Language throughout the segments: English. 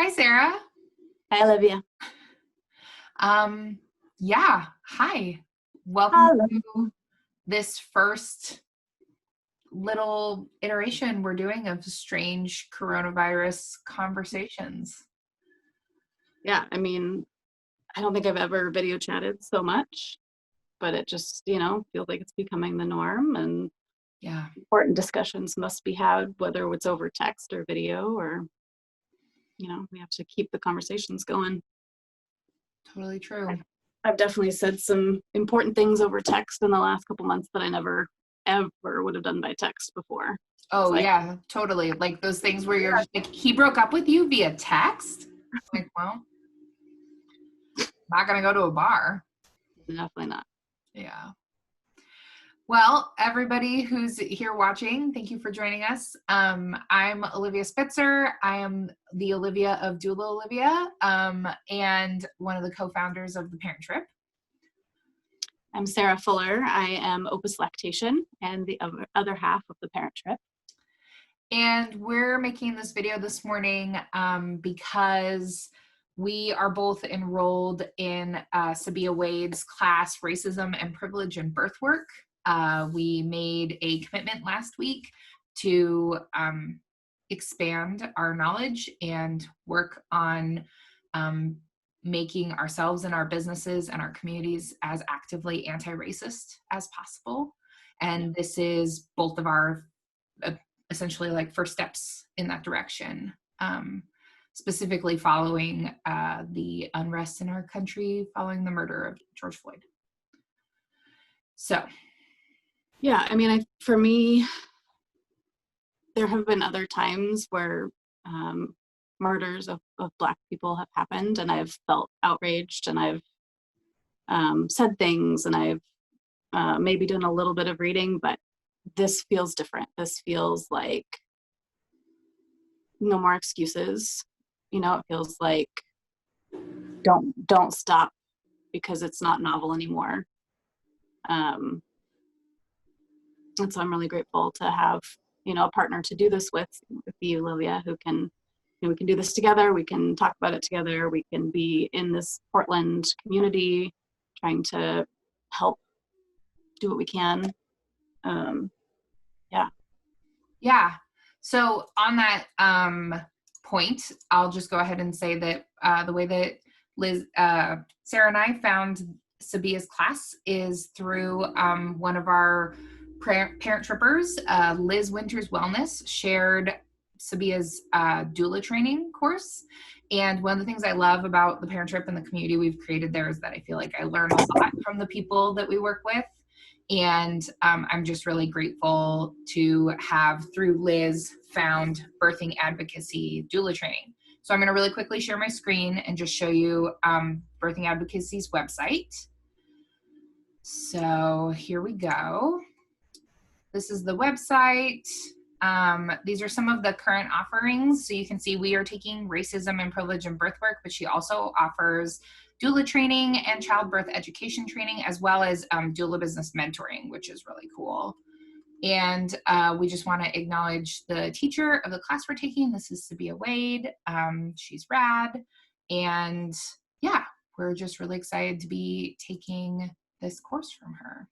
Hi, Sarah. Hi, Olivia. Yeah, hi. Welcome Hello. to this first little iteration we're doing of strange coronavirus conversations. Yeah, I mean, I don't think I've ever video chatted so much, but it just, feels like it's becoming the norm, and Yeah, important discussions must be had, whether it's over text or video, or, we have to keep the conversations going. totally true. I've definitely said some important things over text in the last couple months that I never, ever would have done by text before. Oh, Like, yeah, totally. Like those things where you're just like, he broke up with you via text? Like, well, not gonna go to a bar. definitely not. Yeah. Well, everybody who's here watching, thank you for joining us. I'm Olivia Spitzer. I am the Olivia of Doula Olivia, and one of the co-founders of the Parent Trip. I'm Sarah Fuller. I am Opus Lactation and the other half of the Parent Trip. And we're making this video this morning because we are both enrolled in Sabia Wade's class, Racism and Privilege in Birthwork. We made a commitment last week to expand our knowledge and work on making ourselves and our businesses and our communities as actively anti-racist as possible. And this is both of our essentially like first steps in that direction, specifically following the unrest in our country following the murder of George Floyd. So. Yeah, I mean, for me, there have been other times where murders of Black people have happened, and I've felt outraged, and I've said things, and I've maybe done a little bit of reading, but this feels different. This feels like no more excuses. It feels like don't stop because it's not novel anymore. And so I'm really grateful to have, a partner to do this with you, Olivia, who can, we can do this together. We can talk about it together. We can be in this Portland community trying to help do what we can. Yeah. So on that point, I'll just go ahead and say that the way that Sarah and I found Sabia's class is through one of our parent trippers, Liz Winters Wellness, shared Sabia's doula training course. And one of the things I love about the parent trip and the community we've created there is that I feel like I learn a lot from the people that we work with. And I'm just really grateful to have, through Liz, found Birthing Advocacy Doula Training. So I'm going to really quickly share my screen and just show you Birthing Advocacy's website. So here we go. This is the website. These are some of the current offerings. So you can see we are taking racism and privilege in birthwork, but she also offers doula training and childbirth education training, as well as doula business mentoring, which is really cool. And we just want to acknowledge the teacher of the class we're taking. This is Sabia Wade. She's rad. And yeah, we're just really excited to be taking this course from her.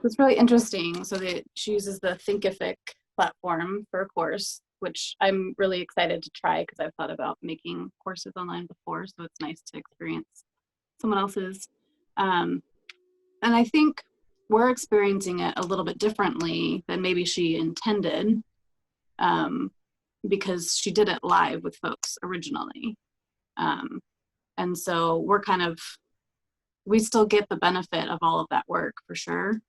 It's really interesting. So that she uses the Thinkific platform for a course, which I'm really excited to try because I've thought about making courses online before. So it's nice to experience someone else's. And I think we're experiencing it a little bit differently than maybe she intended, because she did it live with folks originally. And so we still get the benefit of all of that work for sure.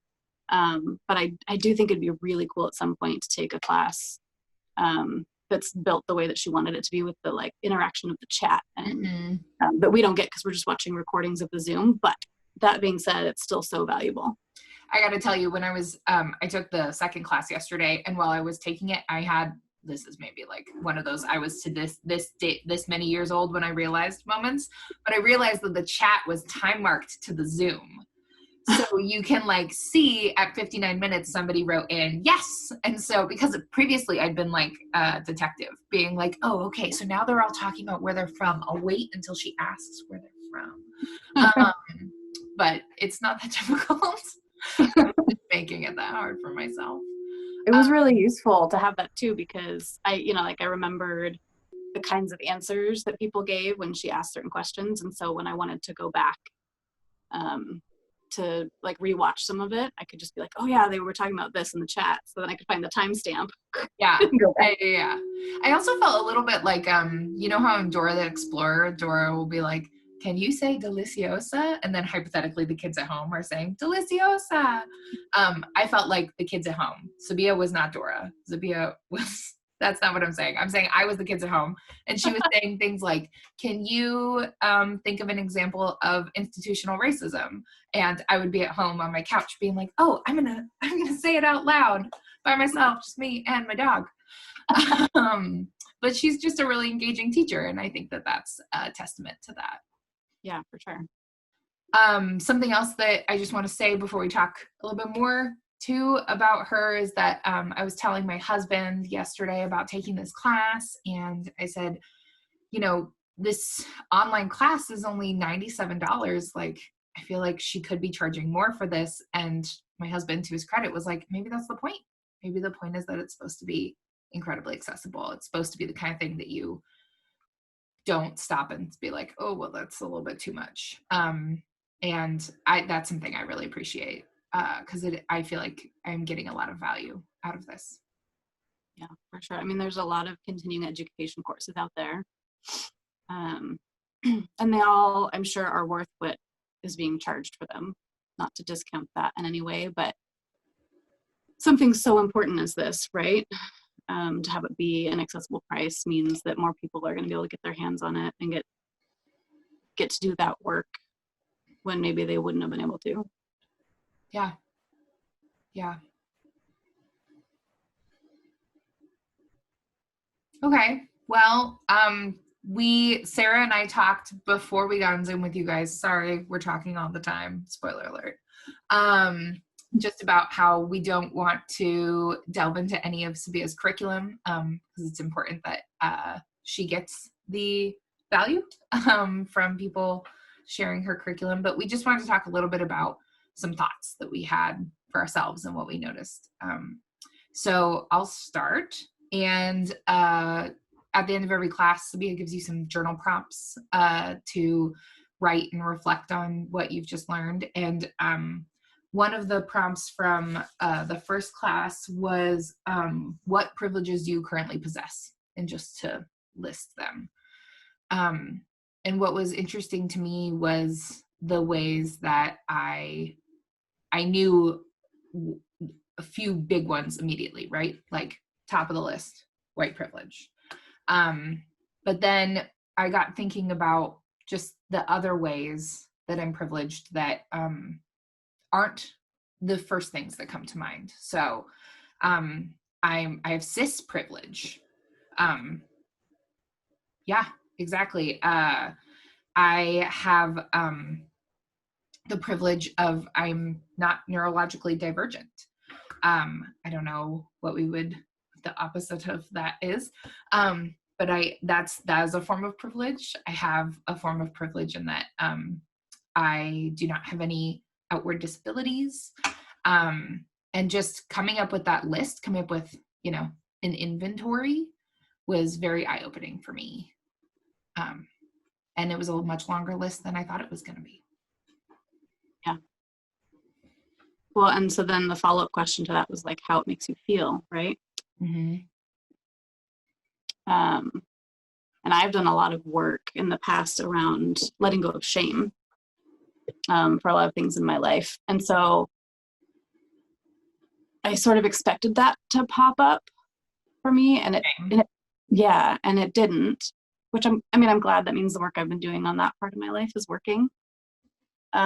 But I do think it'd be really cool at some point to take a class that's built the way that she wanted it to be, with the like interaction of the chat, and that we don't get because we're just watching recordings of the Zoom. But that being said, it's still so valuable. I got to tell you, when I was, I took the second class yesterday, and while I was taking it, this is maybe like one of those, I was to this many years old when I realized moments, but I realized that the chat was time marked to the Zoom. So you can like see at 59 minutes, somebody wrote in, yes. And so because previously I'd been like a detective being like, oh, okay. So now they're all talking about where they're from. I'll wait until she asks where they're from. But it's not that difficult. I'm just making it that hard for myself. It was really useful to have that too, because I remembered the kinds of answers that people gave when she asked certain questions. And so when I wanted to go back, to like rewatch some of it, I could just be like, oh yeah, they were talking about this in the chat. So then I could find the timestamp. Yeah. Yeah. I also felt a little bit like, you know how in Dora the Explorer, Dora will be like, can you say deliciosa? And then hypothetically the kids at home are saying deliciosa. I felt like the kids at home. Sabia was not Dora. Sabia was, that's not what I'm saying. I'm saying I was the kids at home. And she was saying things like, can you think of an example of institutional racism? And I would be at home on my couch being like, oh, I'm gonna say it out loud by myself, just me and my dog. But she's just a really engaging teacher. And I think that that's a testament to that. Yeah, for sure. Something else that I just want to say before we talk a little bit more too about her is that I was telling my husband yesterday about taking this class, and I said, you know, this online class is only $97. Like, I feel like she could be charging more for this. And my husband, to his credit, was like, maybe that's the point. Maybe the point is that it's supposed to be incredibly accessible. It's supposed to be the kind of thing that you don't stop and be like, oh, well, that's a little bit too much. And that's something I really appreciate, because I feel like I'm getting a lot of value out of this. Yeah, for sure. I mean, there's a lot of continuing education courses out there. And they all, I'm sure, are worth what is being charged for them. Not to discount that in any way, but something so important as this, right? To have it be an accessible price means that more people are going to be able to get their hands on it and get to do that work when maybe they wouldn't have been able to. Yeah. Yeah. Okay. Well, Sarah and I talked before we got on Zoom with you guys. Sorry, we're talking all the time. Spoiler alert. Just about how we don't want to delve into any of Sabia's curriculum, because it's important that she gets the value from people sharing her curriculum. But we just wanted to talk a little bit about some thoughts that we had for ourselves and what we noticed. So I'll start. And at the end of every class, Sabia gives you some journal prompts to write and reflect on what you've just learned. And one of the prompts from the first class was, what privileges do you currently possess? And just to list them. And what was interesting to me was the ways that I knew a few big ones immediately, right? Like top of the list, white privilege. But then I got thinking about just the other ways that I'm privileged that aren't the first things that come to mind. So I have cis privilege. Yeah, exactly. I have the privilege of I'm not neurologically divergent. I don't know what the opposite of that is. But that is a form of privilege. I have a form of privilege in that I do not have any outward disabilities. And just coming up with that list, coming up with, an inventory was very eye-opening for me. And it was a much longer list than I thought it was going to be. Yeah. Well, and so then the follow-up question to that was like how it makes you feel, right? Mm-hmm. And I've done a lot of work in the past around letting go of shame for a lot of things in my life. And so I sort of expected that to pop up for me, and it didn't, which I'm glad. That means the work I've been doing on that part of my life is working. But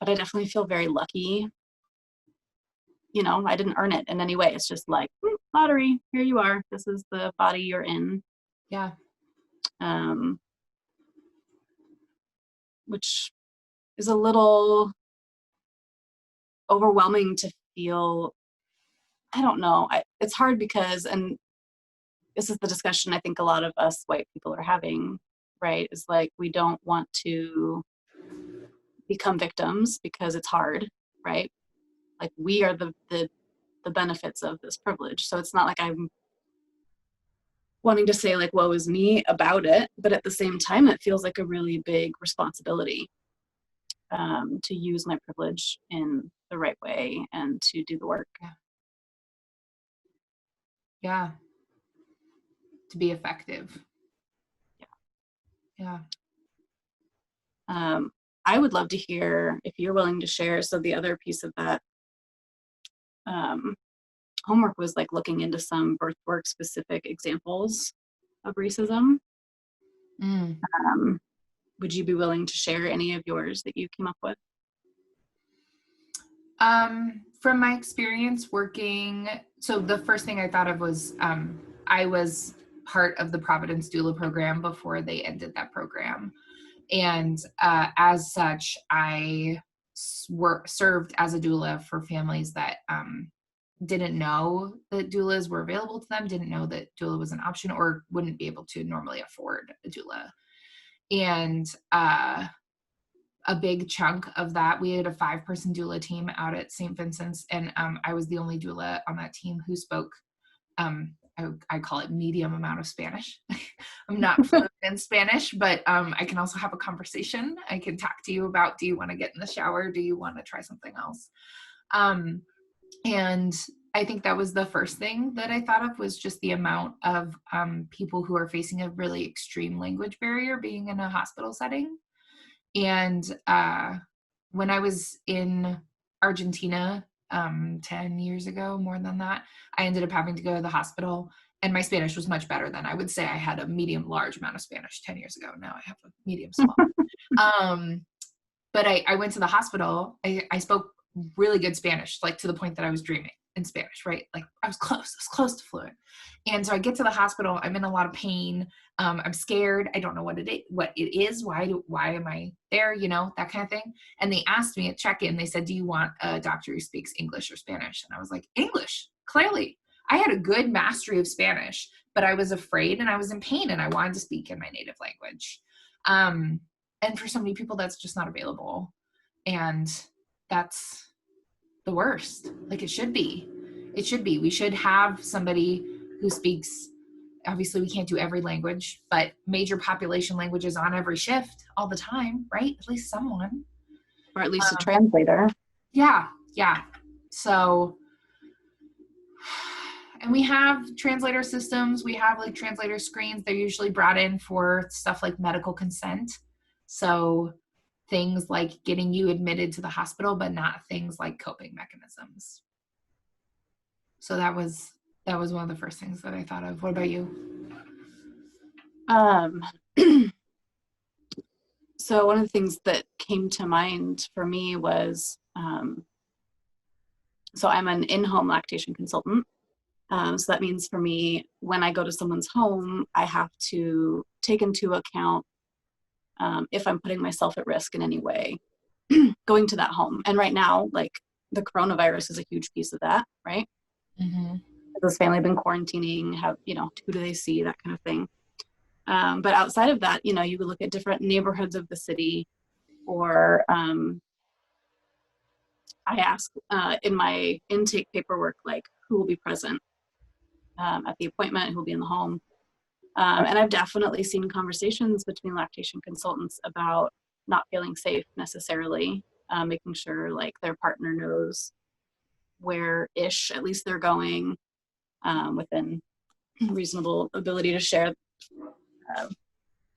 I definitely feel very lucky. I didn't earn it in any way. It's just like, lottery, here you are. This is the body you're in. Yeah. Which is a little overwhelming to feel, I don't know, it's hard because, and this is the discussion I think a lot of us white people are having, right? Is like, we don't want to become victims because it's hard, right? Like, we are the benefits of this privilege. So it's not like I'm wanting to say like, woe is me about it, but at the same time, it feels like a really big responsibility to use my privilege in the right way and to do the work. Yeah. To be effective. Yeah. I would love to hear if you're willing to share. So the other piece of that homework was like looking into some birth work specific examples of racism. Would you be willing to share any of yours that you came up with? From my experience working, so the first thing I thought of was I was part of the Providence Doula program before they ended that program. And as such, I served as a doula for families that didn't know that doulas were available to them, didn't know that doula was an option, or wouldn't be able to normally afford a doula. And a big chunk of that, we had a 5-person doula team out at St. Vincent's, and I was the only doula on that team who spoke, I call it medium amount of Spanish. I'm not fluent in Spanish, but I can also have a conversation. I can talk to you about, do you want to get in the shower? Do you want to try something else? And I think that was the first thing that I thought of, was just the amount of people who are facing a really extreme language barrier being in a hospital setting. And when I was in Argentina 10 years ago, more than that, I ended up having to go to the hospital, and my Spanish was much better then. I would say I had a medium large amount of Spanish 10 years ago. Now I have a medium small. But I went to the hospital. I spoke really good Spanish, like to the point that I was dreaming in Spanish, right? Like I was close to fluent. And so I get to the hospital. I'm in a lot of pain. I'm scared. I don't know what it is. Why am I there? You know, that kind of thing. And they asked me at check-in, they said, do you want a doctor who speaks English or Spanish? And I was like, English, clearly. I had a good mastery of Spanish, but I was afraid and I was in pain and I wanted to speak in my native language. And for so many people, that's just not available. And that's the worst. Like, it should be. We should have somebody who speaks, obviously we can't do every language, but major population languages on every shift all the time, right? At least someone. Or at least a translator. Yeah. So, and we have translator systems. We have like translator screens. They're usually brought in for stuff like medical consent. So things like getting you admitted to the hospital, but not things like coping mechanisms. So that was one of the first things that I thought of. What about you? So one of the things that came to mind for me was, so I'm an in-home lactation consultant. So that means for me, when I go to someone's home, I have to take into account if I'm putting myself at risk in any way going to that home. And right now, like, the coronavirus is a huge piece of that, right? Mm-hmm. This family been quarantining, who do they see, that kind of thing. But outside of that, you would look at different neighborhoods of the city, or I ask in my intake paperwork, like, who will be present at the appointment, who will be in the home. And I've definitely seen conversations between lactation consultants about not feeling safe necessarily, making sure like their partner knows where-ish at least they're going, within reasonable ability to share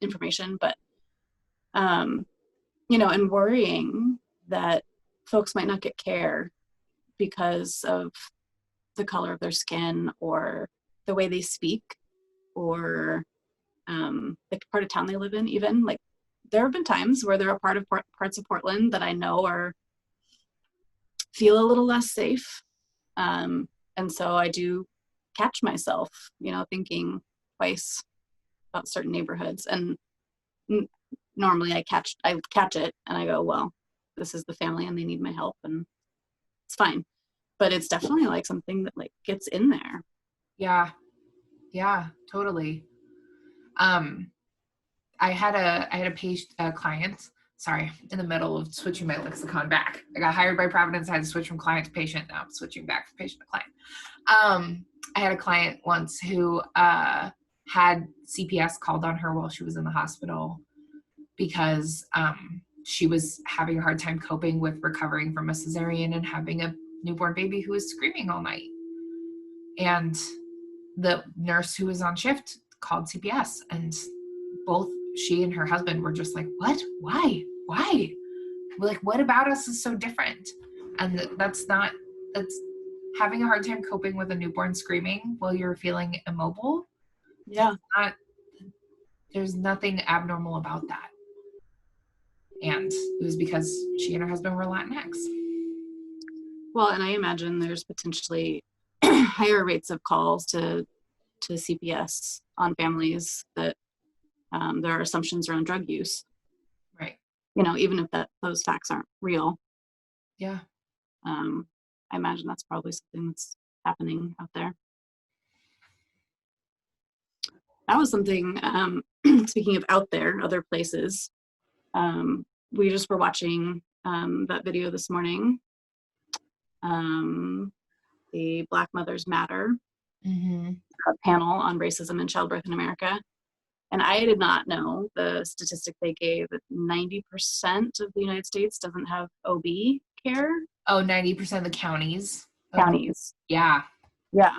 information. But, and worrying that folks might not get care because of the color of their skin or the way they speak, or the part of town they live in. Even like, there have been times where there are parts of Portland that I know feel a little less safe, and so I do catch myself, thinking twice about certain neighborhoods. And normally I catch it and I go, well, this is the family and they need my help, and it's fine. But it's definitely like something that like gets in there. Yeah. Yeah, totally. I had a patient, a client, sorry, in the middle of switching my lexicon back. I got hired by Providence. I had to switch from client to patient. Now I'm switching back from patient to client. I had a client once who had CPS called on her while she was in the hospital because she was having a hard time coping with recovering from a cesarean and having a newborn baby who was screaming all night. And the nurse who was on shift called CPS, and both she and her husband were just like, what? Why? Like, what about us is so different? And that's having a hard time coping with a newborn screaming while you're feeling immobile. Yeah. There's nothing abnormal about that. And it was because she and her husband were Latinx. Well, and I imagine there's potentially higher rates of calls to CPS on families that there are assumptions around drug use. Right. You know, even if those facts aren't real. Yeah. I imagine that's probably something that's happening out there. That was something, speaking of out there, other places, we just were watching that video this morning, the Black Mothers Matter panel on racism and childbirth in America. And I did not know the statistic they gave that 90% of the United States doesn't have OB care. Oh, 90% of the counties. Counties. Yeah. Yeah.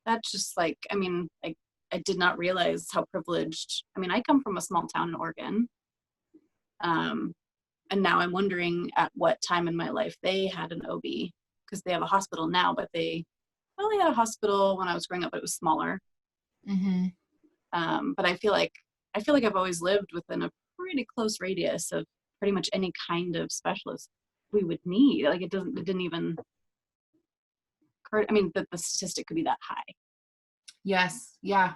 That's just like, I mean, I did not realize how privileged. I mean, I come from a small town in Oregon. And now I'm wondering at what time in my life they had an OB, because they have a hospital now, but they had a hospital when I was growing up, but it was smaller. But I feel like I've always lived within a pretty close radius of pretty much any kind of specialist we would need. Like it didn't even occur. I mean, that the statistic could be that high. Yes. Yeah.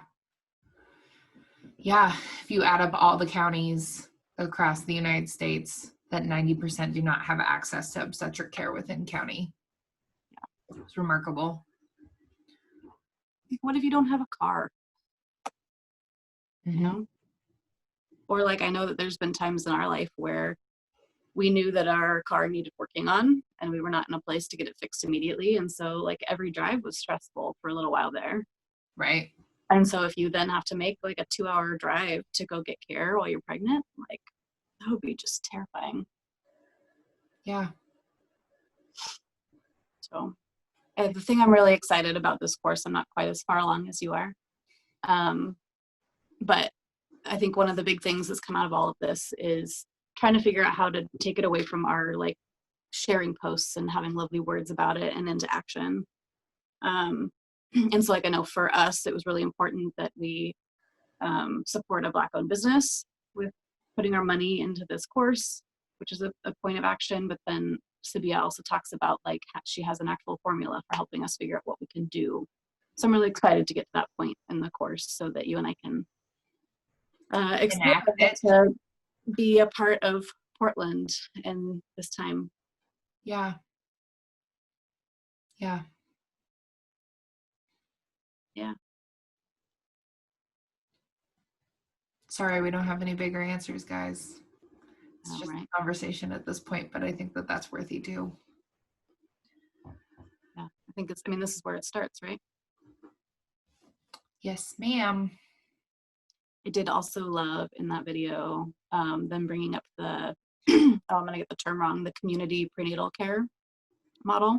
Yeah. If you add up all the counties across the United States, that 90% do not have access to obstetric care within county. Yeah. It's remarkable. What if you don't have a car? You know? Or like, I know that there's been times in our life where we knew that our car needed working on and we were not in a place to get it fixed immediately. And so like every drive was stressful for a little while there. Right. And so if you then have to make like a 2-hour drive to go get care while you're pregnant, like that would be just terrifying. Yeah. So the thing I'm really excited about this course, I'm not quite as far along as you are. But I think one of the big things that's come out of all of this is trying to figure out how to take it away from our like sharing posts and having lovely words about it and into action. And so like, I know for us, it was really important that we support a Black-owned business with putting our money into this course, which is a point of action. But then Sabia also talks about like she has an actual formula for helping us figure out what we can do. So I'm really excited to get to that point in the course so that you and I can explore to be a part of Portland in this time. Yeah. Yeah. Yeah. Sorry, we don't have any bigger answers, guys. It's just right. a conversation at this point, but I think that that's worthy too. Yeah, I think this is where it starts, right? Yes, ma'am. I did also love in that video them bringing up the, I'm going to get the term wrong, the community prenatal care model.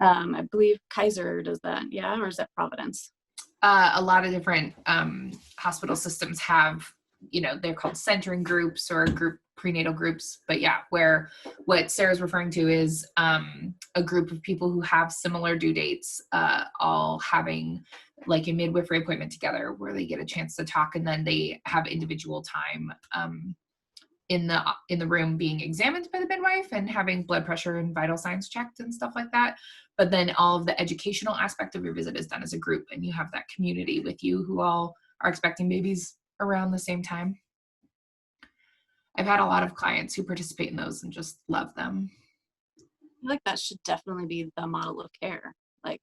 I believe Kaiser does that, yeah? Or is that Providence? A lot of different hospital systems have, they're called centering groups or group prenatal groups. But yeah, where what Sarah's referring to is a group of people who have similar due dates, all having like a midwifery appointment together where they get a chance to talk, and then they have individual time in the room being examined by the midwife and having blood pressure and vital signs checked and stuff like that. But then all of the educational aspect of your visit is done as a group, and you have that community with you who all are expecting babies around the same time. I've had a lot of clients who participate in those and just love them. feel like that should definitely be the model of care, like,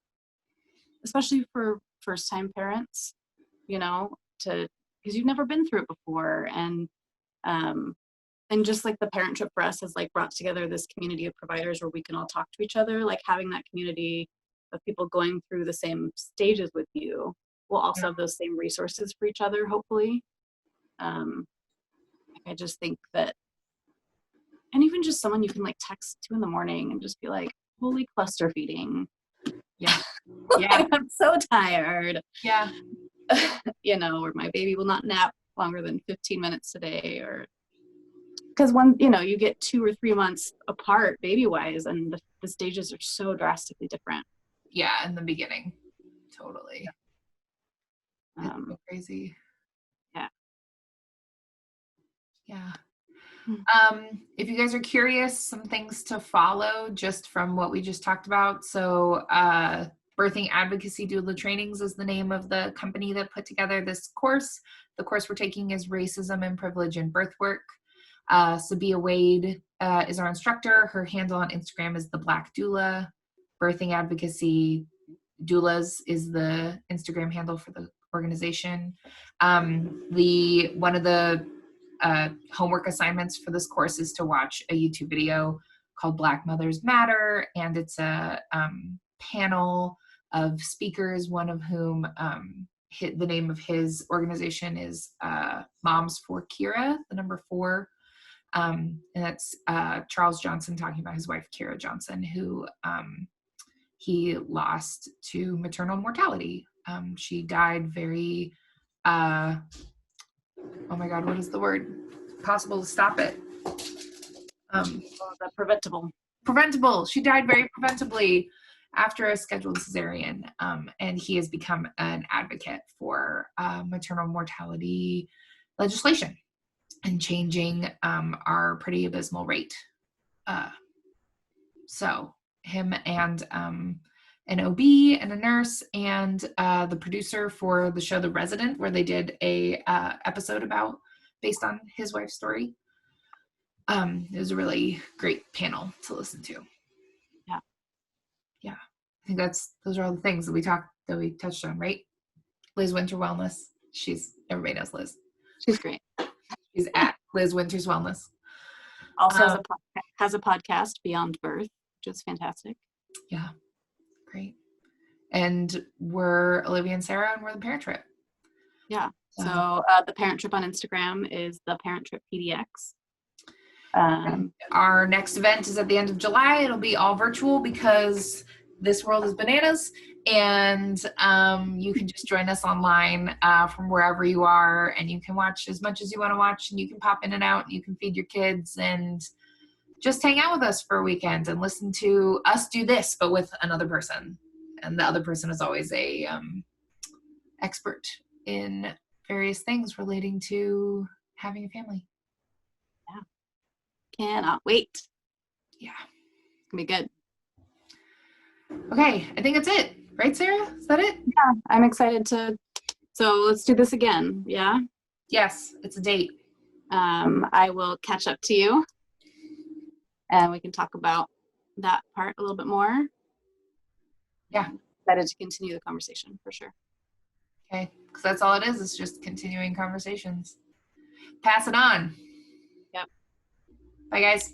especially for first-time parents, you know, because you've never been through it before. And just like the parent trip for us has like brought together this community of providers where we can all talk to each other, like having that community of people going through the same stages with you will also have those same resources for each other, hopefully. I just think that, and even just someone you can like text 2 a.m. and just be like, holy cluster feeding. Yeah. Like, I'm so tired. Yeah. You know, or my baby will not nap longer than 15 minutes today, or because when, you know, you get 2 or 3 months apart baby wise, and the stages are so drastically different. Yeah, in the beginning. Totally. It's so crazy. Yeah. Yeah. If you guys are curious, some things to follow just from what we just talked about. So Birthing Advocacy Doula Trainings is the name of the company that put together this course. The course we're taking is Racism and Privilege in Birth Work. Sabia Wade is our instructor. Her handle on Instagram is The Black Doula. Birthing Advocacy Doulas is the Instagram handle for the organization. One of the homework assignments for this course is to watch a YouTube video called Black Mothers Matter, and it's a panel of speakers, one of whom the name of his organization is Moms for Kira, the number 4. And that's Charles Johnson talking about his wife, Kira Johnson, who he lost to maternal mortality. She died very, oh my God, what is the word? Possible to stop it. Preventable. She died very preventably after a scheduled cesarean. And he has become an advocate for maternal mortality legislation and changing our pretty abysmal rate. So him and an OB and a nurse and the producer for the show The Resident, where they did a episode based on his wife's story. It was a really great panel to listen to. Yeah. I think those are all the things that we touched on, right? Liz Winter Wellness. Everybody knows Liz. She's great. She's at Liz Winter's Wellness. Also has a podcast, Beyond Birth, which is fantastic. Yeah. Great. And we're Olivia and Sarah, and we're the Parent Trip. Yeah. So the Parent Trip on Instagram is the Parent Trip PDX. Our next event is at the end of July. It'll be all virtual because this world is bananas, and you can just join us online from wherever you are, and you can watch as much as you want to watch, and you can pop in and out, and you can feed your kids and just hang out with us for a weekend and listen to us do this, but with another person. And the other person is always a expert in various things relating to having a family. Yeah. Cannot wait. Yeah. It's gonna be good. Okay, I think that's it. Right, Sarah? Is that it? Yeah, I'm excited so let's do this again, yeah? Yes, it's a date. I will catch up to you and we can talk about that part a little bit more. Yeah. Excited to continue the conversation for sure. Okay, because that's all it is. It's just continuing conversations. Pass it on. Yep. Bye, guys.